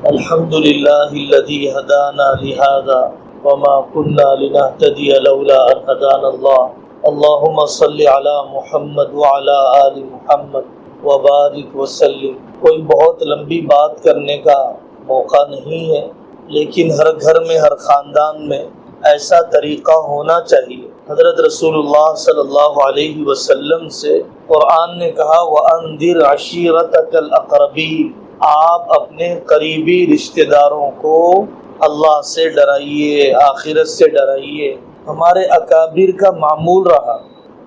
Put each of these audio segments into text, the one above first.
الحمد لله الذي هدانا لهذا وما كنا لنهتدي لولا أن هدانا الله اللهم صل على محمد وعلى آل محمد وبارک وسلم۔ کوئی بہت لمبی بات کرنے کا موقع نہیں ہے، لیکن ہر گھر میں، ہر خاندان میں ایسا طریقہ ہونا چاہیے۔ حضرت رسول اللہ صلی اللہ علیہ وسلم سے قرآن نے کہا وَأَنذِرْ عَشِيرَتَكَ الْأَقْرَبِينَ، آپ اپنے قریبی رشتہ داروں کو اللہ سے ڈرائیے، آخرت سے ڈرائیے۔ ہمارے اکابر کا معمول رہا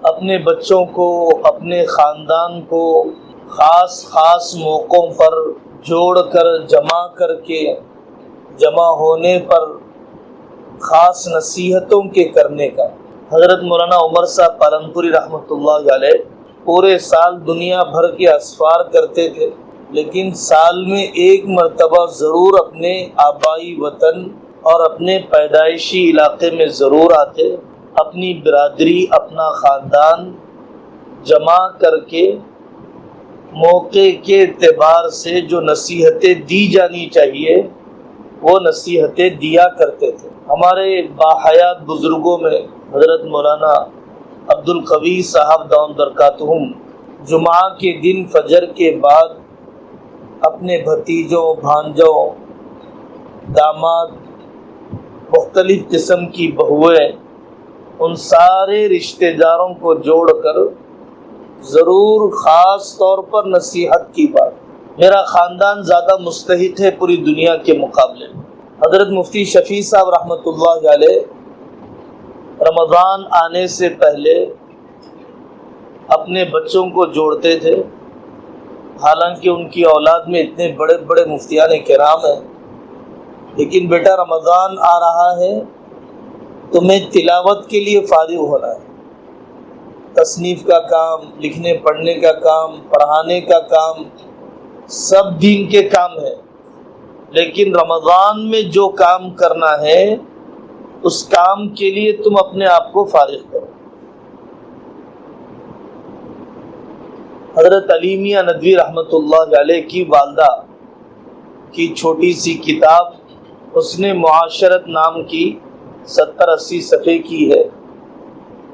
اپنے بچوں کو، اپنے خاندان کو خاص موقعوں پر جوڑ کر، جمع کر کے، جمع ہونے پر خاص نصیحتوں کے کرنے کا۔ حضرت مولانا عمر صاحب پالنپوری رحمۃ اللہ علیہ پورے سال دنیا بھر کے اسفار کرتے تھے، لیکن سال میں ایک مرتبہ ضرور اپنے آبائی وطن اور اپنے پیدائشی علاقے میں ضرور آتے، اپنی برادری، اپنا خاندان جمع کر کے موقع کے اعتبار سے جو نصیحتیں دی جانی چاہیے وہ نصیحتیں دیا کرتے تھے۔ ہمارے باحیات بزرگوں میں حضرت مولانا عبد القوی صاحب دامت برکاتہم جمعہ کے دن فجر کے بعد اپنے بھتیجوں، بھانجوں، داماد، مختلف قسم کی بہویں، ان سارے رشتہ داروں کو جوڑ کر ضرور خاص طور پر نصیحت کی بات۔ میرا خاندان زیادہ مستحق ہے پوری دنیا کے مقابلے میں۔ حضرت مفتی شفیع صاحب رحمۃ اللہ علیہ رمضان آنے سے پہلے اپنے بچوں کو جوڑتے تھے، حالانکہ ان کی اولاد میں اتنے بڑے بڑے مفتیان کرام ہیں، لیکن بیٹا رمضان آ رہا ہے تمہیں تلاوت کے لیے فارغ ہونا ہے۔ تصنیف کا کام، لکھنے پڑھنے کا کام، پڑھانے کا کام سب دین کے کام ہے، لیکن رمضان میں جو کام کرنا ہے اس کام کے لیے تم اپنے آپ کو فارغ کرو۔ حضرت علی میاں ندوی رحمۃ اللہ علیہ کی والدہ کی چھوٹی سی کتاب حسن معاشرت نام کی 70-80 صفحے کی ہے۔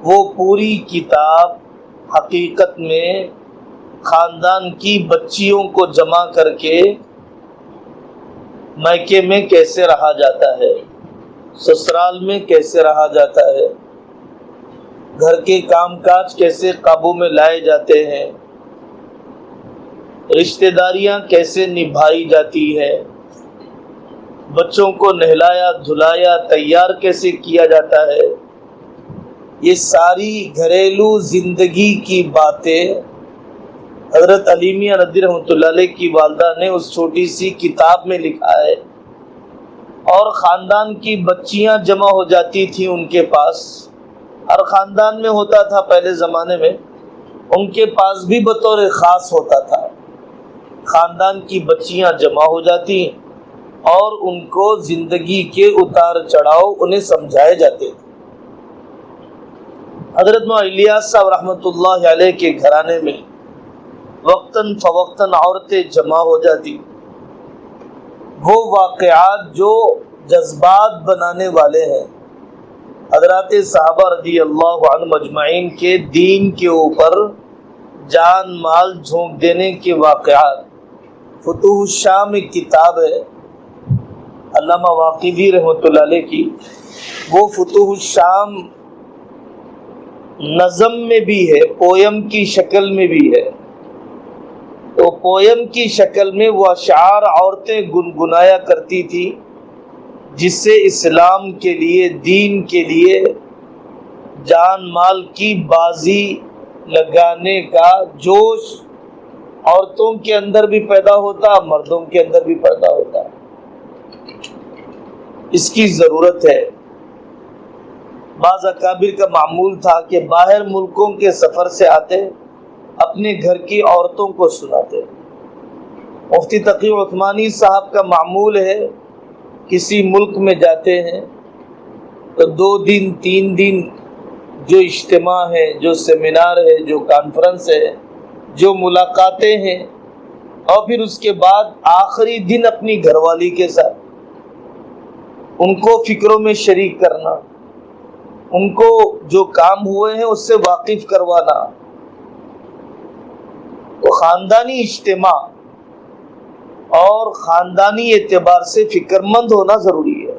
وہ پوری کتاب حقیقت میں خاندان کی بچیوں کو جمع کر کے میکے میں کیسے رہا جاتا ہے، سسرال میں کیسے رہا جاتا ہے، گھر کے کام کاج کیسے قابو میں لائے جاتے ہیں، رشتہ داریاں کیسے نبھائی جاتی ہے، بچوں کو نہلایا دھلایا تیار کیسے کیا جاتا ہے، یہ ساری گھریلو زندگی کی باتیں حضرت علی میاں ندوی رحمۃ اللہ علیہ کی والدہ نے اس چھوٹی سی کتاب میں لکھا ہے۔ اور خاندان کی بچیاں جمع ہو جاتی تھیں ان کے پاس، ہر خاندان میں ہوتا تھا پہلے زمانے میں، ان کے پاس بھی بطور خاص ہوتا تھا۔ خاندان کی بچیاں جمع ہو جاتی اور ان کو زندگی کے اتار چڑھاؤ انہیں سمجھائے جاتے تھے۔ حضرت مولانا الیاس صاحب رحمۃ اللہ علیہ کے گھرانے میں وقتاً فوقتاً عورتیں جمع ہو جاتی، وہ واقعات جو جذبات بنانے والے ہیں، حضرات صحابہ رضی اللہ عنہم اجمعین کے دین کے اوپر جان مال جھونک دینے کے واقعات۔ فتوح الشام ایک کتاب ہے علامہ واقدی رحمۃ اللہ علیہ کی، وہ فتوح الشام نظم میں بھی ہے، پویم کی شکل میں بھی ہے۔ تو پویم کی شکل میں وہ اشعار عورتیں گنگنایا کرتی تھی، جس سے اسلام کے لیے، دین کے لیے جان مال کی بازی لگانے کا جوش عورتوں کے اندر بھی پیدا ہوتا، مردوں کے اندر بھی پیدا ہوتا۔ اس کی ضرورت ہے۔ بعض اکابر کا معمول تھا کہ باہر ملکوں کے سفر سے آتے اپنے گھر کی عورتوں کو سناتے۔ مفتی تقی عثمانی صاحب کا معمول ہے، کسی ملک میں جاتے ہیں تو 2 دن 3 دن جو اجتماع ہے، جو سیمینار ہے، جو کانفرنس ہے، جو ملاقاتیں ہیں، اور پھر اس کے بعد آخری دن اپنی گھر والی کے ساتھ ان کو فکروں میں شریک کرنا، ان کو جو کام ہوئے ہیں اس سے واقف کروانا. تو خاندانی اجتماع اور خاندانی اعتبار سے فکر مند ہونا ضروری ہے.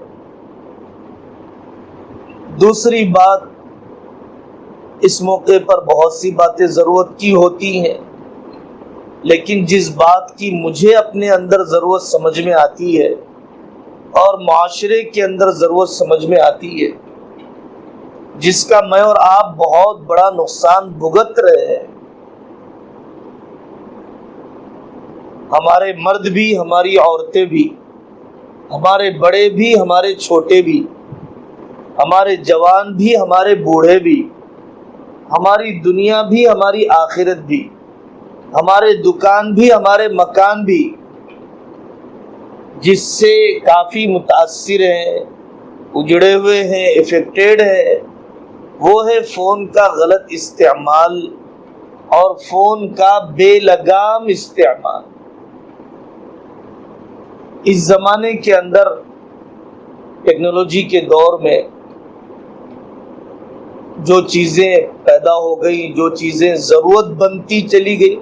دوسری بات، اس موقع پر بہت سی باتیں ضرورت کی ہوتی ہیں، لیکن جس بات کی مجھے اپنے اندر ضرورت سمجھ میں آتی ہے اور معاشرے کے اندر ضرورت سمجھ میں آتی ہے، جس کا میں اور آپ بہت بڑا نقصان بھگت رہے ہیں، ہمارے مرد بھی، ہماری عورتیں بھی، ہمارے بڑے بھی، ہمارے چھوٹے بھی، ہمارے جوان بھی، ہمارے بوڑھے بھی، ہماری دنیا بھی، ہماری آخرت بھی، ہمارے دکان بھی، ہمارے مکان بھی، جس سے کافی متاثر ہیں، اجڑے ہوئے ہیں، افیکٹڈ ہیں، وہ ہے فون کا غلط استعمال اور فون کا بے لگام استعمال. اس زمانے کے اندر ٹیکنالوجی کے دور میں جو چیزیں پیدا ہو گئی، جو چیزیں ضرورت بنتی چلی گئی،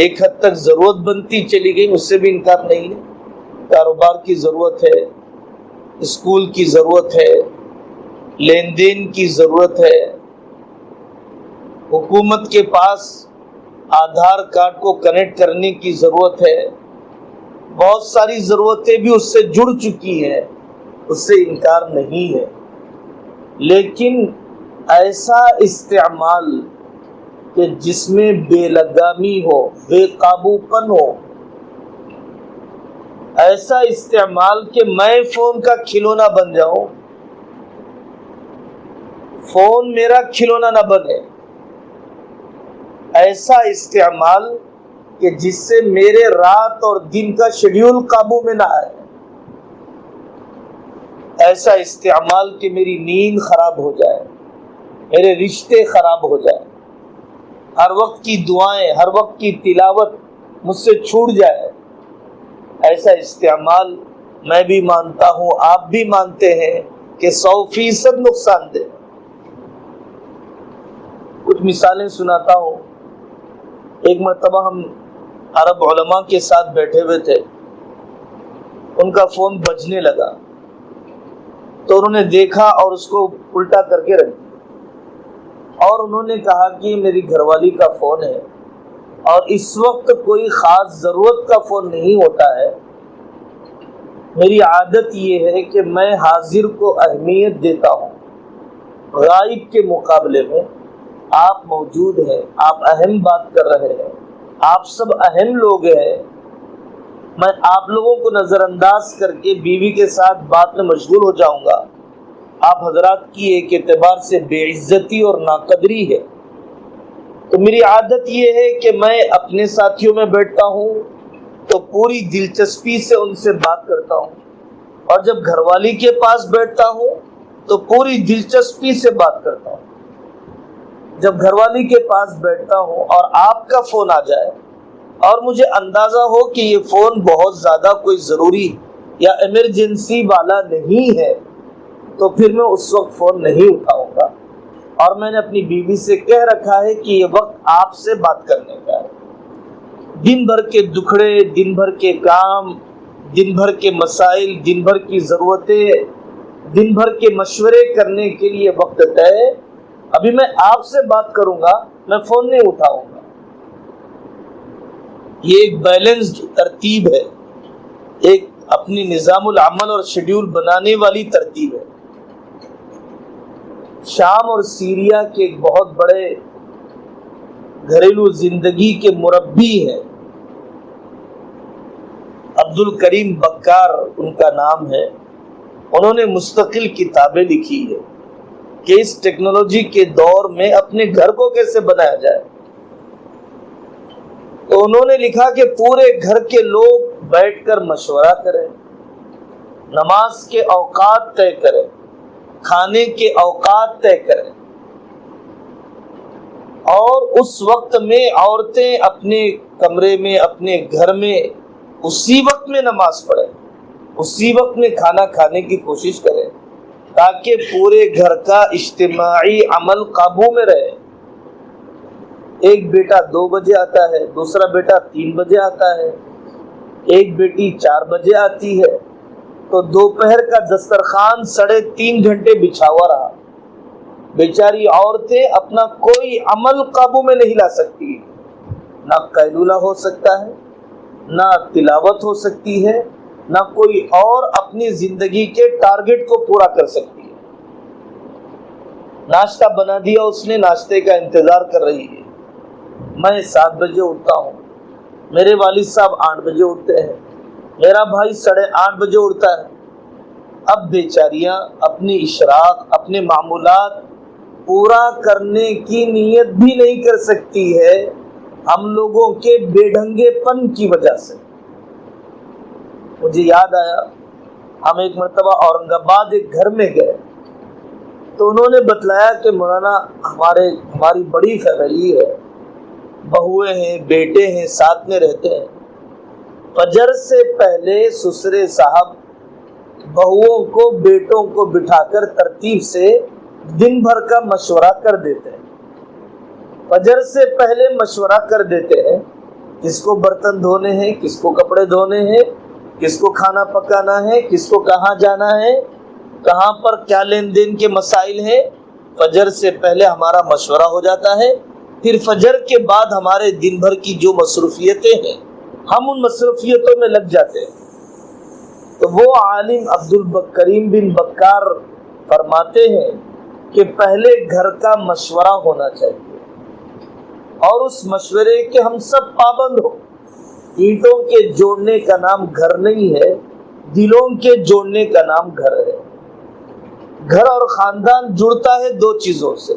ایک حد تک ضرورت بنتی چلی گئی، اس سے بھی انکار نہیں ہے. کاروبار کی ضرورت ہے، اسکول کی ضرورت ہے، لین دین کی ضرورت ہے، حکومت کے پاس آدھار کارڈ کو کنیکٹ کرنے کی ضرورت ہے، بہت ساری ضرورتیں بھی اس سے جڑ چکی ہیں، اس سے انکار نہیں ہے. لیکن ایسا استعمال کہ جس میں بے لگامی ہو، بے قابو پن ہو، ایسا استعمال کہ میں فون کا کھلونا بن جاؤں، فون میرا کھلونا نہ بنے، ایسا استعمال کہ جس سے میرے رات اور دن کا شیڈیول قابو میں نہ آئے، ایسا استعمال کہ میری نیند خراب ہو جائے، میرے رشتے خراب ہو جائے، ہر وقت کی دعائیں، ہر وقت کی تلاوت مجھ سے چھوٹ جائے، ایسا استعمال میں بھی مانتا ہوں، آپ بھی مانتے ہیں کہ 100% نقصان دہ. کچھ مثالیں سناتا ہوں. ایک مرتبہ ہم عرب علماء کے ساتھ بیٹھے ہوئے تھے، ان کا فون بجنے لگا تو انہوں نے دیکھا اور اس کو الٹا کر کے رکھ دیا، اور انہوں نے کہا کہ میری گھر والی کا فون ہے اور اس وقت کوئی خاص ضرورت کا فون نہیں ہوتا ہے، میری عادت یہ ہے کہ میں حاضر کو اہمیت دیتا ہوں، غائب کے مقابلے میں آپ موجود ہیں، آپ اہم بات کر رہے ہیں، آپ سب اہم لوگ ہیں، میں آپ لوگوں کو نظر انداز کر کے بیوی کے ساتھ بات میں مشغول ہو جاؤں گا، آپ حضرات کی ایک اعتبار سے بے عزتی اور ناقدری ہے. تو میری عادت یہ ہے کہ میں اپنے ساتھیوں میں بیٹھتا ہوں تو پوری دلچسپی سے ان سے بات کرتا ہوں، اور جب گھر والی کے پاس بیٹھتا ہوں تو پوری دلچسپی سے بات کرتا ہوں. جب گھر والی کے پاس بیٹھتا ہوں اور آپ کا فون آ جائے اور مجھے اندازہ ہو کہ یہ فون بہت زیادہ کوئی ضروری یا ایمرجنسی والا نہیں ہے، تو پھر میں اس وقت فون نہیں اٹھاؤں گا. اور میں نے اپنی بیوی سے کہہ رکھا ہے کہ یہ وقت آپ سے بات کرنے کا ہے. دن بھر کے دکھڑے، دن بھر کے کام، دن بھر کے مسائل، دن بھر کی ضرورتیں، دن بھر کے مشورے کرنے کے لیے وقت طے، ابھی میں آپ سے بات کروں گا، میں فون نہیں اٹھاؤں گا. یہ ایک بیلنسڈ ترتیب ہے، ایک اپنی نظام العمل اور شیڈیول بنانے والی ترتیب ہے. شام اور سیریا کے ایک بہت بڑے گھریلو زندگی کے مربی ہیں، عبد الکریم بکار ان کا نام ہے. انہوں نے مستقل کتابیں لکھی ہے کہ اس ٹیکنالوجی کے دور میں اپنے گھر کو کیسے بنایا جائے. تو انہوں نے لکھا کہ پورے گھر کے لوگ بیٹھ کر مشورہ کریں، نماز کے اوقات طے کریں، کھانے کے اوقات طے کریں، اور اس وقت میں عورتیں اپنے کمرے میں اپنے گھر میں اسی وقت میں نماز پڑھیں، اسی وقت میں کھانا کھانے کی کوشش کریں تاکہ پورے گھر کا اجتماعی عمل قابو میں رہے۔ ایک بیٹا 2 بجے آتا ہے، دوسرا بیٹا 3 بجے آتا ہے، ایک بیٹی 4 بجے آتی ہے، تو دوپہر کا دسترخوان 3.5 گھنٹے بچھا ہوا رہا۔ بیچاری عورتیں اپنا کوئی عمل قابو میں نہیں لا سکتی، نہ قیلولہ ہو سکتا ہے، نہ تلاوت ہو سکتی ہے، نہ کوئی اور اپنی زندگی کے ٹارگٹ کو پورا کر سکتی ہے۔ ناشتہ بنا دیا اس نے، ناشتے کا انتظار کر رہی ہے۔ میں 7 بجے اٹھتا ہوں، میرے والد صاحب 8 بجے اٹھتے ہیں، میرا بھائی 8:30 بجے اٹھتا ہے۔ اب بیچاریاں اپنی اشراق، اپنے معمولات پورا کرنے کی نیت بھی نہیں کر سکتی ہے ہم لوگوں کے بے ڈھنگے پن کی وجہ سے۔ مجھے یاد آیا، ہم ایک مرتبہ اورنگ آباد ایک گھر میں گئے تو انہوں نے بتلایا کہ مولانا ہماری بڑی فیملی ہے، بہویں ہیں، بیٹے ہیں، ساتھ میں رہتے ہیں۔ فجر سے پہلے سسرے صاحب بہوؤں کو، بیٹوں کو بٹھا کر ترتیب سے دن بھر کا مشورہ کر دیتے ہیں۔ فجر سے پہلے مشورہ کر دیتے ہیں، کس کو برتن دھونے ہیں، کس کو کپڑے دھونے ہیں، کس کو کھانا پکانا ہے، کس کو کہاں جانا ہے، کہاں پر کیا لین دین کے مسائل ہیں۔ فجر سے پہلے ہمارا مشورہ ہو جاتا ہے، پھر فجر کے بعد ہمارے دن بھر کی جو مصروفیتیں ہیں ہم ان مصروفیتوں میں لگ جاتے ہیں۔ تو وہ عالم عبد الکریم بن بکار فرماتے ہیں کہ پہلے گھر کا مشورہ ہونا چاہیے اور اس مشورے کے ہم سب پابند ہو۔ اینٹوں کے جوڑنے کا نام گھر نہیں ہے، دلوں کے جوڑنے کا نام گھر ہے۔ گھر اور خاندان جڑتا ہے 2 چیزوں سے،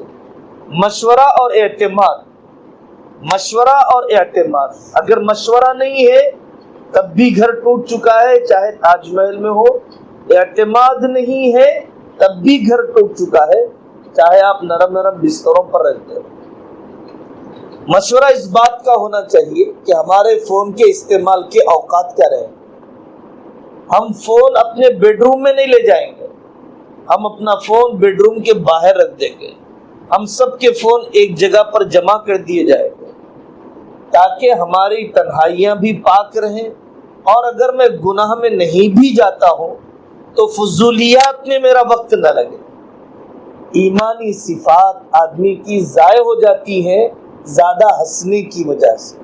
مشورہ اور اعتماد۔ مشورہ اور اعتماد، اگر مشورہ نہیں ہے تب بھی گھر ٹوٹ چکا ہے، چاہے تاج محل میں ہو۔ اعتماد نہیں ہے تب بھی گھر ٹوٹ چکا ہے، چاہے آپ نرم بستروں پر رہتے ہو۔ مشورہ اس بات کا ہونا چاہیے کہ ہمارے فون کے استعمال کے اوقات کیا رہے۔ ہم فون اپنے بیڈ روم میں نہیں لے جائیں گے، ہم اپنا فون بیڈ روم کے باہر رکھ دیں گے، ہم سب کے فون ایک جگہ پر جمع کر دیے جائیں گے تاکہ ہماری تنہائیاں بھی پاک رہیں، اور اگر میں گناہ میں نہیں بھی جاتا ہوں تو فضولیات میں میرا وقت نہ لگے۔ ایمانی صفات آدمی کی ضائع ہو جاتی ہیں زیادہ ہنسنے کی وجہ سے،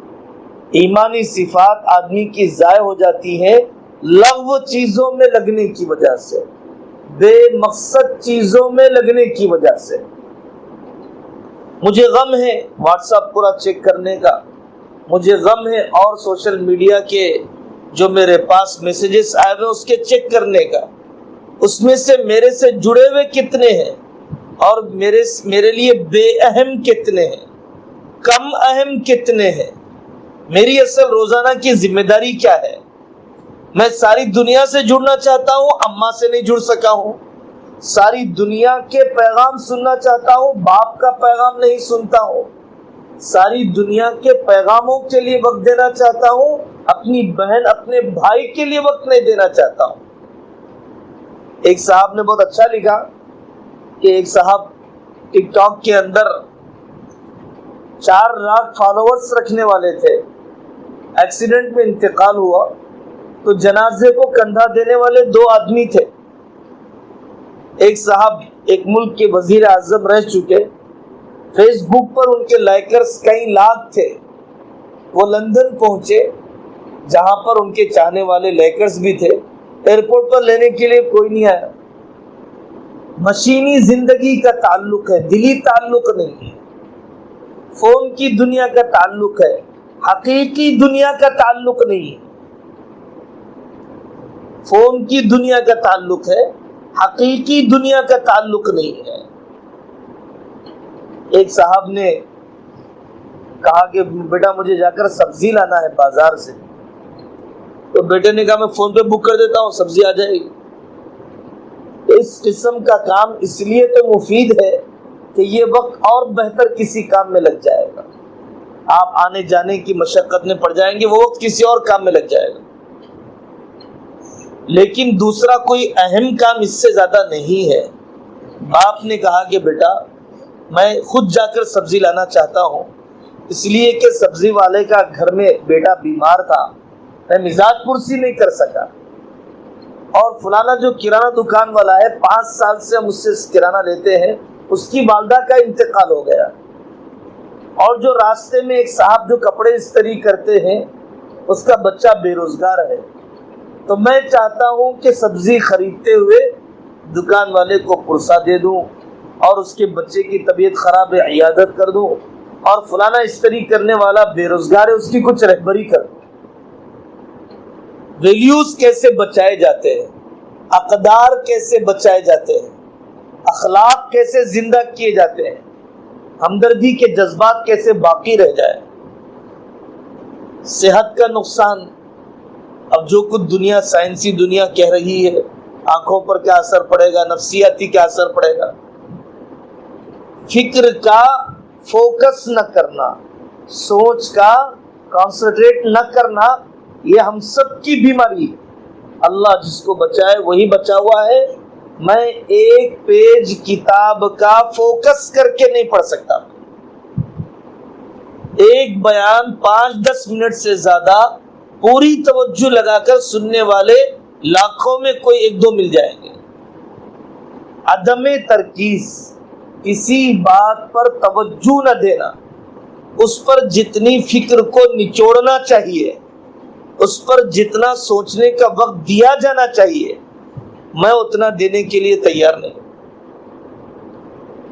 ایمانی صفات آدمی کی ضائع ہو جاتی ہیں لغو چیزوں میں لگنے کی وجہ سے، بے مقصد چیزوں میں لگنے کی وجہ سے۔ مجھے غم ہے واٹس ایپ پورا چیک کرنے کا، مجھے غم ہے اور سوشل میڈیا کے جو میرے پاس میسیجز آئے ہوئے اس کے چیک کرنے کا، اس میں سے میرے سے جڑے ہوئے کتنے ہیں اور میرے لیے بے اہم کتنے ہیں، کم اہم کتنے ہیں۔ میری اصل روزانہ کی ذمہ داری کیا ہے؟ میں ساری دنیا سے جڑنا چاہتا ہوں، اماں سے نہیں جڑ سکا ہوں۔ ساری دنیا کے پیغام سننا چاہتا ہوں، باپ کا پیغام نہیں سنتا ہوں۔ ساری دنیا کے پیغاموں کے لیے وقت دینا چاہتا ہوں، اپنی بہن اپنے بھائی کے لیے وقت نہیں دینا چاہتا ہوں۔ ایک صاحب نے بہت اچھا لکھا کہ ایک صاحب ٹک ٹاک کے اندر 4 لاکھ فالوورز رکھنے والے تھے، ایکسیڈنٹ میں انتقال ہوا تو جنازے کو کندھا دینے والے 2 آدمی تھے۔ ایک صاحب ایک ملک کے وزیر اعظم رہ چکے، فیس بک پر ان کے لائکرز کئی لاکھ تھے۔ وہ لندن پہنچے جہاں پر ان کے چاہنے والے لائکرز بھی تھے، ایئرپورٹ پر لینے کے لیے کوئی نہیں آیا۔ مشینی زندگی کا تعلق ہے، دلی تعلق نہیں ہے۔ فون کی دنیا کا تعلق ہے، حقیقی دنیا کا تعلق نہیں ہے۔ فون کی دنیا کا تعلق ہے، حقیقی دنیا کا تعلق نہیں ہے۔ ایک صاحب نے کہا کہ بیٹا مجھے جا کر سبزی لانا ہے بازار سے، تو بیٹے نے کہا میں فون پہ بک کر دیتا ہوں، سبزی آ جائے گی۔ اس قسم کا کام اس لیے تو مفید ہے کہ یہ وقت اور بہتر کسی کام میں لگ جائے گا، آپ آنے جانے کی مشقت میں پڑ جائیں گے، وہ وقت کسی اور کام میں لگ جائے گا، لیکن دوسرا کوئی اہم کام اس سے زیادہ نہیں ہے۔ باپ نے کہا کہ بیٹا میں خود جا کر سبزی لانا چاہتا ہوں، اس لیے کہ سبزی والے کا گھر میں بیٹا بیمار تھا، میں مزاج پرسی نہیں کر سکا، اور فلانا جو کرانہ دکان والا ہے 5 سال سے ہم اس سے کرانہ لیتے ہیں، اس کی والدہ کا انتقال ہو گیا، اور جو راستے میں ایک صاحب جو کپڑے استری کرتے ہیں اس کا بچہ بے روزگار ہے، تو میں چاہتا ہوں کہ سبزی خریدتے ہوئے دکان والے کو پرسہ دے دوں، اور اس کے بچے کی طبیعت خراب ہے عیادت کر دوں، اور فلانا استری کرنے والا بے روزگار ہے اس کی کچھ رہبری کر دوں۔ ویلیوز کیسے بچائے جاتے ہیں، اقدار کیسے بچائے جاتے ہیں، اخلاق کیسے زندہ کیے جاتے ہیں، ہمدردی کے جذبات کیسے باقی رہ جائے۔ صحت کا نقصان، اب جو کچھ دنیا سائنسی دنیا کہہ رہی ہے، آنکھوں پر کیا اثر پڑے گا، نفسیاتی کیا اثر پڑے گا، فکر کا فوکس نہ کرنا، سوچ کا کانسنٹریٹ نہ کرنا، یہ ہم سب کی بیماری ہے۔ اللہ جس کو بچائے وہی بچا ہوا ہے۔ میں ایک پیج کتاب کا فوکس کر کے نہیں پڑھ سکتا، ایک بیان 5-10 منٹ سے زیادہ پوری توجہ لگا کر سننے والے لاکھوں میں کوئی 1-2 مل جائیں گے۔ عدم ترکیز، کسی بات پر توجہ نہ دینا، اس پر جتنی فکر کو نچوڑنا چاہیے، اس پر جتنا سوچنے کا وقت دیا جانا چاہیے، میں اتنا دینے کے لیے تیار نہیں۔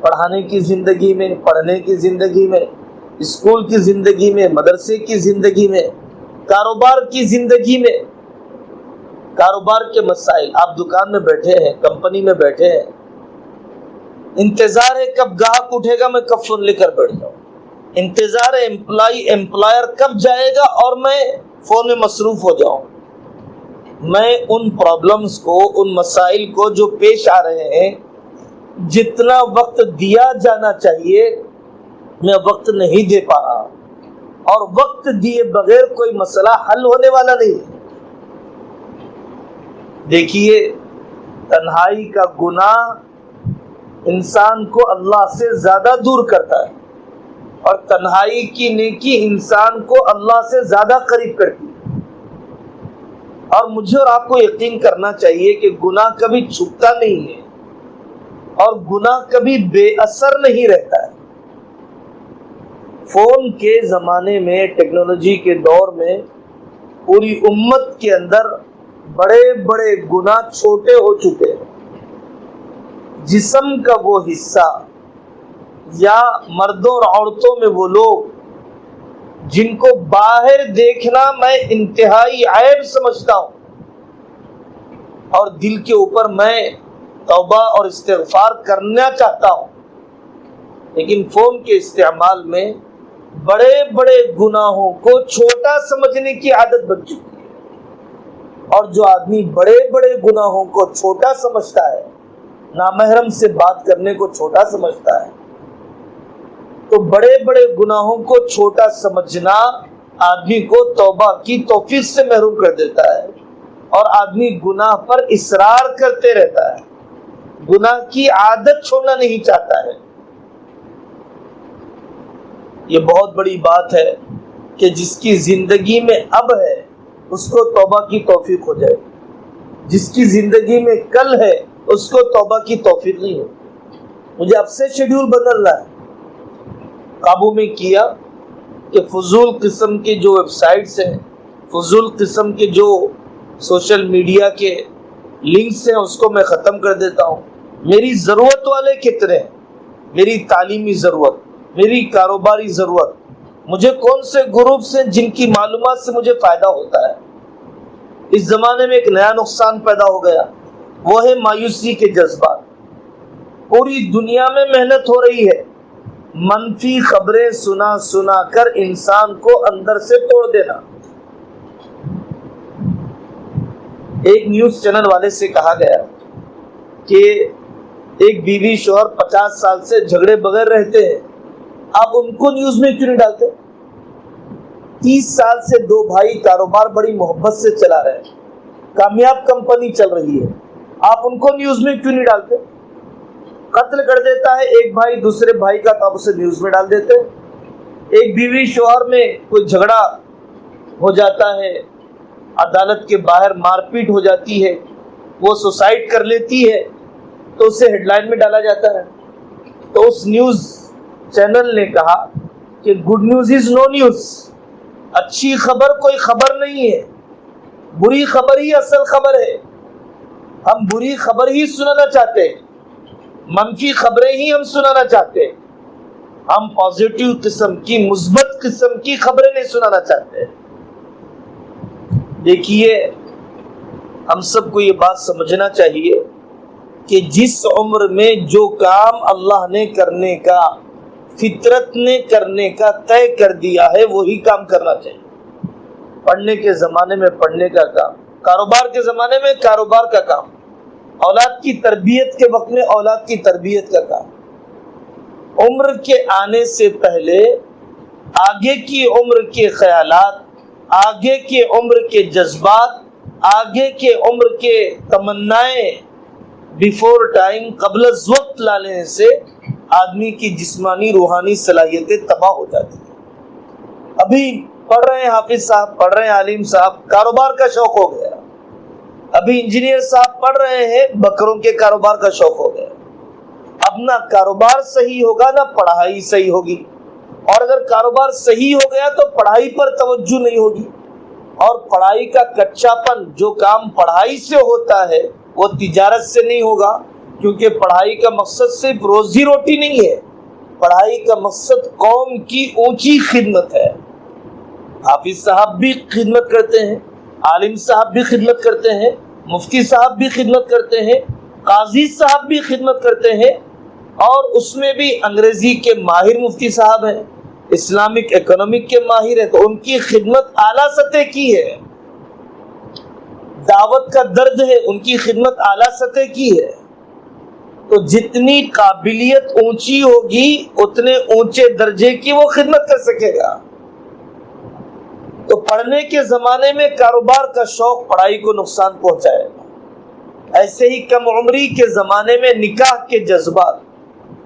پڑھانے کی زندگی میں، پڑھنے کی زندگی میں، اسکول کی زندگی میں، مدرسے کی زندگی میں، کاروبار کی زندگی میں، کاروبار کے مسائل، آپ دکان میں بیٹھے ہیں، کمپنی میں بیٹھے ہیں، انتظار ہے کب گاہک اٹھے گا، میں کب فون لے کر بیٹھ جاؤں، انتظار ہے امپلائر کب جائے گا اور میں فون میں مصروف ہو جاؤں۔ میں ان پرابلمز کو، ان مسائل کو جو پیش آ رہے ہیں، جتنا وقت دیا جانا چاہیے میں وقت نہیں دے پا رہا، اور وقت دیے بغیر کوئی مسئلہ حل ہونے والا نہیں۔ دیکھیے، تنہائی کا گناہ انسان کو اللہ سے زیادہ دور کرتا ہے، اور تنہائی کی نیکی انسان کو اللہ سے زیادہ قریب کرتی ہے۔ اور مجھے اور آپ کو یقین کرنا چاہیے کہ گناہ کبھی چھپتا نہیں ہے، اور گناہ کبھی بے اثر نہیں رہتا ہے۔ فون کے زمانے میں، ٹیکنالوجی کے دور میں، پوری امت کے اندر بڑے بڑے گناہ چھوٹے ہو چکے ہیں۔ جسم کا وہ حصہ یا مردوں اور عورتوں میں وہ لوگ جن کو باہر دیکھنا میں انتہائی عیب سمجھتا ہوں، اور دل کے اوپر میں توبہ اور استغفار کرنا چاہتا ہوں، لیکن فون کے استعمال میں بڑے بڑے گناہوں کو چھوٹا سمجھنے کی عادت بن چکی ہے۔ اور جو آدمی بڑے بڑے گناہوں کو چھوٹا سمجھتا ہے، نامحرم سے بات کرنے کو چھوٹا سمجھتا ہے، تو بڑے بڑے گناہوں کو چھوٹا سمجھنا آدمی کو توبہ کی توفیق سے محروم کر دیتا ہے، اور آدمی گناہ پر اصرار کرتے رہتا ہے، گناہ کی عادت چھوڑنا نہیں چاہتا ہے۔ یہ بہت بڑی بات ہے کہ جس کی زندگی میں اب ہے اس کو توبہ کی توفیق ہو جائے، جس کی زندگی میں کل ہے اس کو توبہ کی توفیق نہیں ہو۔ مجھے اب سے شیڈیول بدلنا ہے، قابو میں کیا کہ فضول قسم کی جو ویب سائٹس ہیں، فضول قسم کے جو سوشل میڈیا کے لنکس ہیں، اس کو میں ختم کر دیتا ہوں۔ میری ضرورت والے کتنے ہیں، میری تعلیمی ضرورت، میری کاروباری ضرورت، مجھے کون سے گروپس ہیں جن کی معلومات سے مجھے فائدہ ہوتا ہے۔ اس زمانے میں ایک نیا نقصان پیدا ہو گیا، وہ ہے مایوسی کے جذبات۔ پوری دنیا میں محنت ہو رہی ہے منفی خبریں سنا سنا کر انسان کو اندر سے توڑ دینا۔ ایک نیوز چینل والے سے کہا گیا کہ ایک بیوی شوہر 50 سال سے جھگڑے بغیر رہتے ہیں، آپ ان کو نیوز میں کیوں نہیں ڈالتے؟ 30 سال سے 2 بھائی کاروبار بڑی محبت سے چلا رہے ہیں، کامیاب کمپنی چل رہی ہے، آپ ان کو نیوز میں کیوں نہیں ڈالتے؟ قتل کر دیتا ہے ایک بھائی دوسرے بھائی کا تو آپ اسے نیوز میں ڈال دیتے۔ ایک بیوی شوہر میں کوئی جھگڑا ہو جاتا ہے، عدالت کے باہر مار پیٹ ہو جاتی ہے، وہ سوسائڈ کر لیتی ہے تو اسے ہیڈ لائن میں ڈالا جاتا ہے۔ تو اس نیوز چینل نے کہا کہ good news is no news, اچھی خبر کوئی خبر نہیں ہے، بری خبر ہی اصل خبر ہے۔ ہم بری خبر ہی سنانا چاہتے ہیں، منفی خبریں ہی ہم سنانا چاہتے ہیں، ہم پازیٹیو قسم کی مثبت قسم کی خبریں نہیں سنانا چاہتے۔ دیکھیے، ہم سب کو یہ بات سمجھنا چاہیے کہ جس عمر میں جو کام اللہ نے کرنے کا، فطرت نے کرنے کا طے کر دیا ہے وہی کام کرنا چاہیے۔ پڑھنے کے زمانے میں پڑھنے کا کام، کاروبار کے زمانے میں کاروبار کا کام، اولاد کی تربیت کے وقت میں اولاد کی تربیت کا کام۔ عمر کے آنے سے پہلے آگے کی عمر کے خیالات، آگے کے عمر کے جذبات، آگے کے عمر کے تمنائیں بیفور ٹائم، قبل از وقت لا لینے سے آدمی کی جسمانی روحانی صلاحیتیں تباہ ہو جاتی ہیں۔ ابھی پڑھ رہے ہیں حافظ صاحب، پڑھ رہے ہیں عالم صاحب، کاروبار کا شوق ہو گیا۔ ابھی انجینئر صاحب پڑھ رہے ہیں، بکروں کے کاروبار کا شوق ہو گیا۔ اب نہ کاروبار صحیح ہوگا نہ پڑھائی صحیح ہوگی، اور اگر کاروبار صحیح ہو گیا تو پڑھائی پر توجہ نہیں ہوگی، اور پڑھائی کا کچا پن جو کام پڑھائی سے ہوتا ہے وہ تجارت سے نہیں ہوگا، کیونکہ پڑھائی کا مقصد صرف روزی روٹی نہیں ہے، پڑھائی کا مقصد قوم کی اونچی خدمت ہے۔ حافظ صاحب بھی خدمت کرتے ہیں، عالم صاحب بھی خدمت کرتے ہیں، مفتی صاحب بھی خدمت کرتے ہیں، قاضی صاحب بھی خدمت کرتے ہیں، اور اس میں بھی انگریزی کے ماہر مفتی صاحب ہیں، اسلامک اکنامک کے ماہر ہیں، تو ان کی خدمت اعلیٰ سطح کی ہے۔ دعوت کا درد ہے، ان کی خدمت اعلیٰ سطح کی ہے۔ تو جتنی قابلیت اونچی ہوگی اتنے اونچے درجے کی وہ خدمت کر سکے گا۔ تو پڑھنے کے زمانے میں کاروبار کا شوق پڑھائی کو نقصان پہنچائے گا۔ ایسے ہی کم عمری کے زمانے میں نکاح کے جذبات،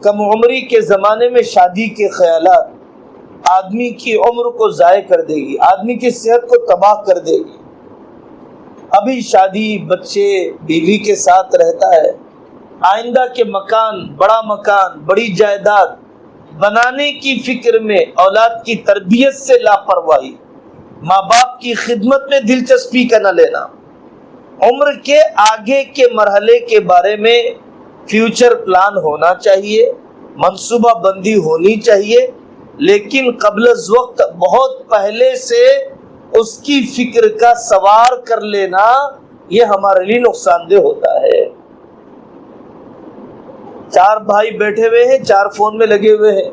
کم عمری کے زمانے میں شادی کے خیالات آدمی کی عمر کو ضائع کر دے گی، آدمی کی صحت کو تباہ کر دے گی۔ ابھی شادی، بچے، بیوی کے ساتھ رہتا ہے، آئندہ کے مکان، بڑا مکان، بڑی جائیداد بنانے کی فکر میں اولاد کی تربیت سے لاپرواہی، ماں باپ کی خدمت میں دلچسپی کا نہ لینا، عمر کے آگے کے مرحلے کے بارے میں فیوچر پلان ہونا چاہیے، منصوبہ بندی ہونی چاہیے، لیکن قبل از وقت بہت پہلے سے اس کی فکر کا سوار کر لینا یہ ہمارے لیے نقصان دہ ہوتا ہے۔ 4 بھائی بیٹھے ہوئے ہیں، 4 فون میں لگے ہوئے ہیں،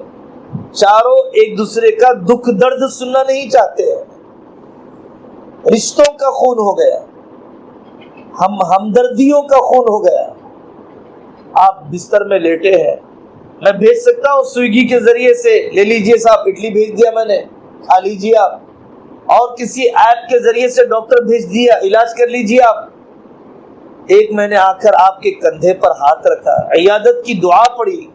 چاروں ایک دوسرے کا دکھ درد سننا نہیں چاہتے ہیں، رشتوں کا خون ہو گیا، ہمدردیوں کا خون ہو گیا۔ آپ بستر میں لیٹے ہیں، میں بھیج سکتا ہوں سویگی کے ذریعے سے، لے لیجئے صاحب، اڈلی بھیج دیا میں نے، کھا لیجئے آپ، اور کسی ایپ کے ذریعے سے ڈاکٹر بھیج دیا، علاج کر لیجئے آپ۔ ایک میں نے آ کر آپ کے کندھے پر ہاتھ رکھا، عیادت کی دعا پڑھی،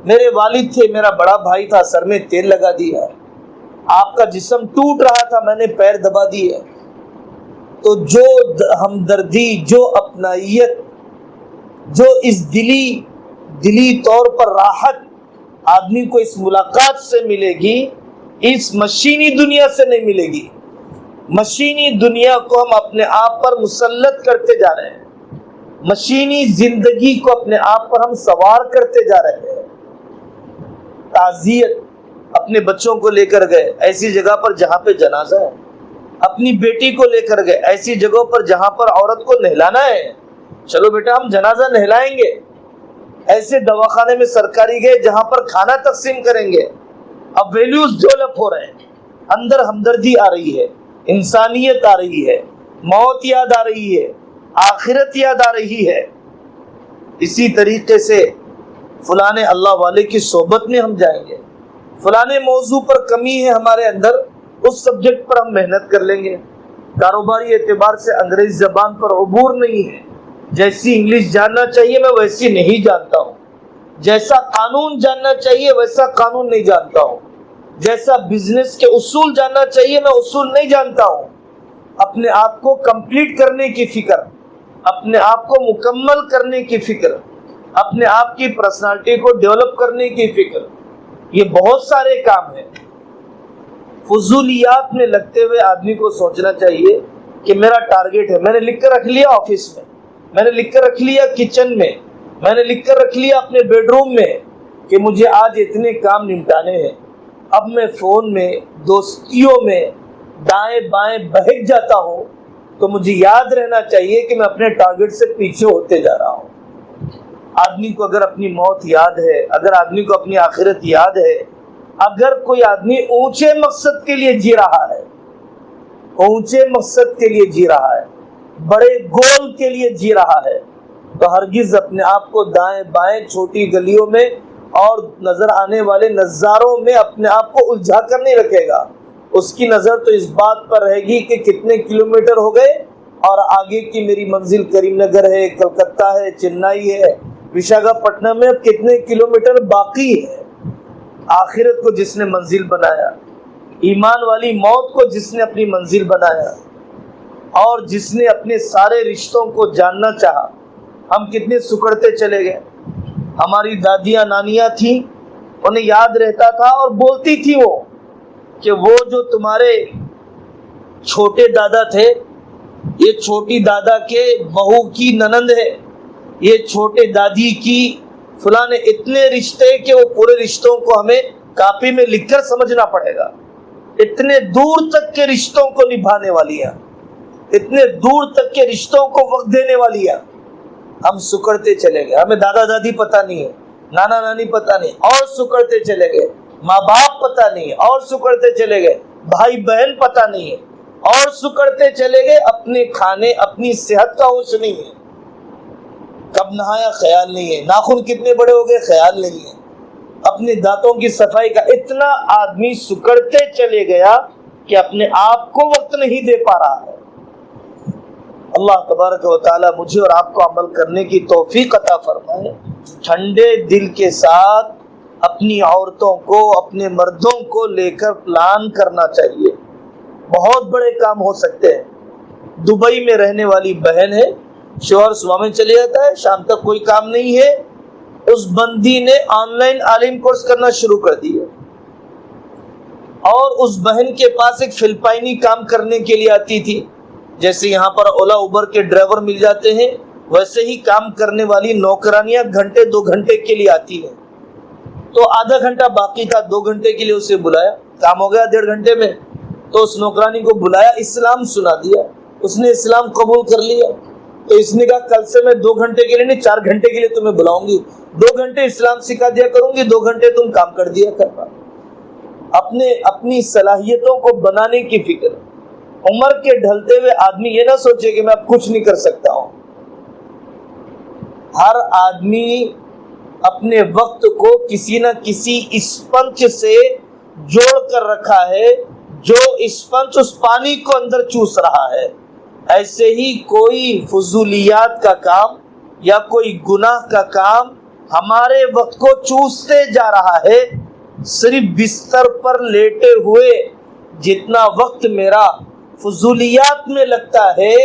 میرے والد تھے، میرا بڑا بھائی تھا، سر میں تیل لگا دیا، آپ کا جسم ٹوٹ رہا تھا، میں نے پیر دبا دیے۔ تو جو ہمدردی، جو اپنائیت، جو اس دلی طور پر راحت آدمی کو اس ملاقات سے ملے گی، اس مشینی دنیا سے نہیں ملے گی۔ مشینی دنیا کو ہم اپنے آپ پر مسلط کرتے جا رہے ہیں، مشینی زندگی کو اپنے آپ پر ہم سوار کرتے جا رہے ہیں۔ تعزیت، اپنے بچوں کو لے کر گئے ایسی جگہ پر جہاں پہ جنازہ ہے، اپنی بیٹی کو لے کر گئے ایسی جگہوں پر جہاں پر عورت کو نہلانا ہے، چلو بیٹا ہم جنازہ نہلائیں گے۔ ایسے دواخانے میں سرکاری گئے جہاں پر کھانا تقسیم کریں گے۔ اب ویلیوز ڈیولپ ہو رہے ہیں، اندر ہمدردی آ رہی ہے، انسانیت آ رہی ہے، موت یاد آ رہی ہے، آخرت یاد آ رہی ہے۔ اسی طریقے سے فلاں اللہ والے کی صحبت میں ہم جائیں گے، فلاں موضوع پر کمی ہے ہمارے اندر، اس سبجیکٹ پر ہم محنت کر لیں گے۔ کاروباری اعتبار سے انگریزی زبان پر عبور نہیں ہے، جیسی انگلش جاننا چاہیے میں ویسی نہیں جانتا ہوں، جیسا قانون جاننا چاہیے ویسا قانون نہیں جانتا ہوں، جیسا بزنس کے اصول جاننا چاہیے میں اصول نہیں جانتا ہوں۔ اپنے آپ کو کمپلیٹ کرنے کی فکر، اپنے آپ کو مکمل کرنے کی فکر، اپنے آپ کی پرسنالٹی کو ڈیولپ کرنے کی فکر، یہ بہت سارے کام ہیں۔ فضولیات میں لگتے ہوئے آدمی کو سوچنا چاہیے کہ میرا ٹارگیٹ ہے، میں نے لکھ کر رکھ لیا آفس میں، میں نے لکھ کر رکھ لیا کچن میں، میں نے لکھ کر رکھ لیا اپنے بیڈ روم میں کہ مجھے آج اتنے کام نمٹانے ہیں۔ اب میں فون میں، دوستیوں میں دائیں بائیں بہک جاتا ہوں تو مجھے یاد رہنا چاہیے کہ میں اپنے ٹارگیٹ سے پیچھے ہوتے جا رہا ہوں۔ آدمی کو اگر اپنی موت یاد ہے، اگر آدمی کو اپنی آخرت یاد ہے، اگر کوئی آدمی اونچے مقصد کے لیے جی رہا ہے، اونچے مقصد کے لیے جی رہا ہے، بڑے گول کے لیے جی رہا ہے، تو ہرگز اپنے آپ کو دائیں بائیں چھوٹی گلیوں میں اور نظر آنے والے نظاروں میں اپنے آپ کو الجھا کر نہیں رکھے گا۔ اس کی نظر تو اس بات پر رہے گی کہ کتنے کلومیٹر ہو گئے اور آگے کی میری منزل کریم نگر ہے، کلکتہ ہے، چنئی ہے، وشاکھاپٹنم میں کتنے کلومیٹر باقی ہے۔ آخرت کو جس نے منزل بنایا، ایمان والی موت کو جس نے اپنی منزل بنایا، اور جس نے اپنے سارے رشتوں کو جاننا چاہا، ہم کتنے سکڑتے چلے گئے۔ ہماری دادیاں نانیاں تھیں، انہیں یاد رہتا تھا اور بولتی تھی وہ کہ وہ جو تمہارے چھوٹے دادا تھے، یہ چھوٹی دادا کے بہو کی ننند ہے، یہ چھوٹے دادی کی فلاں اتنے رشتے کہ وہ پورے رشتوں کو ہمیں کاپی میں لکھ کر سمجھنا پڑے گا۔ اتنے دور تک کے رشتوں کو نبھانے والی ہیں، اتنے دور تک کے رشتوں کو وقت دینے والی ہیں۔ ہم سکڑتے چلے گئے، ہمیں دادا دادی پتہ نہیں ہے، نانا نانی پتہ نہیں، اور سکڑتے چلے گئے، ماں باپ پتہ نہیں اور سکڑتے چلے گئے، بھائی بہن پتہ نہیں ہے اور سکڑتے چلے گئے۔ اپنے کھانے، اپنی صحت کا ہوش نہیں ہے، کب نہایا خیال نہیں ہے، ناخن کتنے بڑے ہو گئے خیال نہیں ہے، اپنے دانتوں کی صفائی کا۔ اتنا آدمی سکڑتے چلے گیا کہ اپنے آپ کو وقت نہیں دے پا رہا ہے۔ اللہ تبارک و تعالی مجھے اور آپ کو عمل کرنے کی توفیق عطا فرمائے۔ ٹھنڈے دل کے ساتھ اپنی عورتوں کو، اپنے مردوں کو لے کر پلان کرنا چاہیے، بہت بڑے کام ہو سکتے ہیں۔ دبئی میں رہنے والی بہن ہے، شوہر صبح میں چلے جاتا ہے، شام تک کوئی کام نہیں ہے، اس بندی نے آن لائن عالم کورس کرنا شروع کر دیا، اور اس بہن کے پاس ایک فلپائنی کام کرنے کے لیے آتی تھی۔ جیسے یہاں پر اولا اوبر کے ڈرائیور مل جاتے ہیں، ویسے ہی کام کرنے والی نوکرانیاں گھنٹے 2 گھنٹے کے لیے آتی ہیں۔ تو آدھا گھنٹہ باقی تھا، 2 گھنٹے کے لیے اسے بلایا، کام ہو گیا 1.5 گھنٹے میں، تو اس نوکرانی کو بلایا، اسلام سنا دیا، اس نے اسلام قبول کر لیا۔ تو اس نے کہا کل سے میں 2 گھنٹے کے لیے نہیں 4 گھنٹے کے لیے تمہیں بلاؤں گی، 2 گھنٹے اسلام سکھا دیا کروں گی، 2 گھنٹے تم کام کر دیا کرنا۔ اپنی صلاحیتوں کو بنانے کی فکر۔ عمر کے ڈھلتے ہوئے آدمی یہ نہ سوچے کہ میں اب کچھ نہیں کر سکتا ہوں۔ ہر آدمی اپنے وقت کو کسی نہ کسی اسپنج سے جوڑ کر رکھا ہے، جو اسپنج اس پانی کو اندر چوس رہا ہے۔ ایسے ہی کوئی فضولیات کا کام یا کوئی گناہ کا کام ہمارے وقت کو چوستے جا رہا ہے۔ صرف بستر پر لیٹے ہوئے جتنا وقت میرا فضولیات میں لگتا ہے،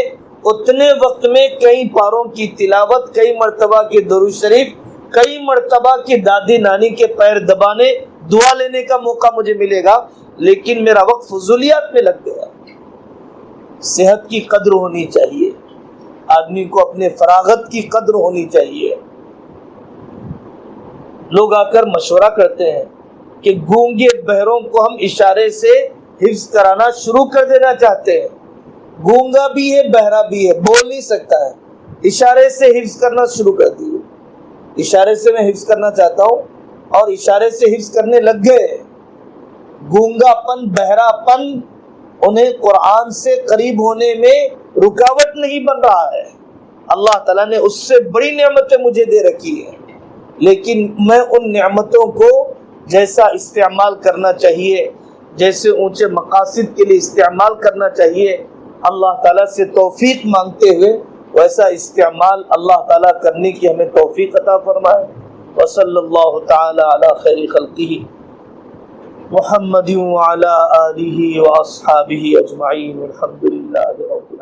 اتنے وقت میں کئی پاروں کی تلاوت، کئی مرتبہ کی درود شریف، کئی مرتبہ کی دادی نانی کے پیر دبانے، دعا لینے کا موقع مجھے ملے گا، لیکن میرا وقت فضولیات میں لگ گیا۔ صحت کی قدر ہونی چاہیے، آدمی کو اپنے فراغت کی قدر ہونی چاہیے۔ لوگ آ کر مشورہ کرتے ہیں کہ گونگے بہروں کو ہم اشارے سے حفظ کرانا شروع کر دینا چاہتے ہیں۔ گونگا بھی ہے، بہرا بھی ہے، بول نہیں سکتا ہے، اشارے سے حفظ کرنا شروع کر دیے۔ اشارے سے میں حفظ کرنا چاہتا ہوں اور اشارے سے حفظ کرنے لگ گئے۔ گونگا پن، بہرا پن انہیں قرآن سے قریب ہونے میں رکاوٹ نہیں بن رہا ہے۔ اللہ تعالیٰ نے اس سے بڑی نعمتیں مجھے دے رکھی ہیں، لیکن میں ان نعمتوں کو جیسا استعمال کرنا چاہیے، جیسے اونچے مقاصد کے لیے استعمال کرنا چاہیے، اللہ تعالیٰ سے توفیق مانگتے ہوئے ویسا استعمال اللہ تعالیٰ کرنے کی ہمیں توفیق عطا فرمائے۔ وصلی اللہ تعالی علی خیر خلقہ محمد وعلی آلہ واصحابہ اجمعین، الحمد للہ رب العالمین۔